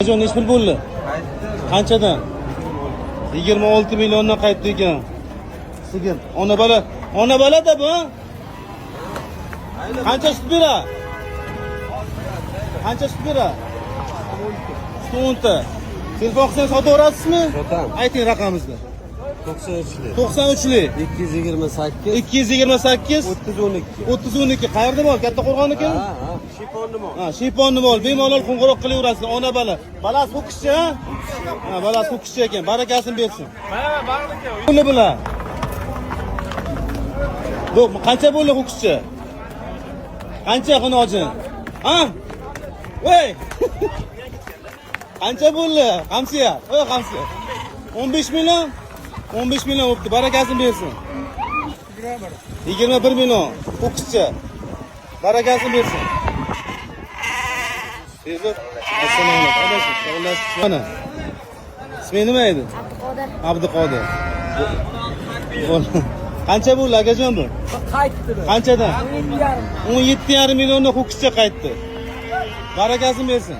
Jon nechi pul bo'ldi? Qanchadan? 26 milliondan qaytdi ekan. Sigir. Ona bola-da bu. Qancha sut beradi? Qancha sut beradi? 10 ta. Telefon qilsangiz sotaverasizmi? Sotaman. Ayting raqamingizni. 93lik. 93lik. 228. 228 3012. 3012. Qayerda bor? Katta Qo'rg'onnikimi? Ha, shiponni bor. Ha, shiponni bor. Bemalol qo'ng'iroq qilaverasizlar. Ona bola. Balasi ho'kizchi, ha? Ha, balasi ho'kizchi ekan. Barakasini bersin. Mana bag'lika. Puli bilan. Bu qancha bo'ldi ho'kizchi? Qancha xunojin? Ha? Voy! Qancha bo'ldi? Qamsiya. Voy qamsiya. 15 million? 15 million bo'pti. Barakasini bersin. 21 million. Ho'kizchi. Barakasini bersin. Sezib. Assalomu alaykum. Mana. Ismi nima edi? Abduqodir. Qancha bo'ldi akajon bu? Qaytdi. Qanchadan? 17,5. 17,5 milliondan ho'kizcha qaytdi. Barakasini bersin.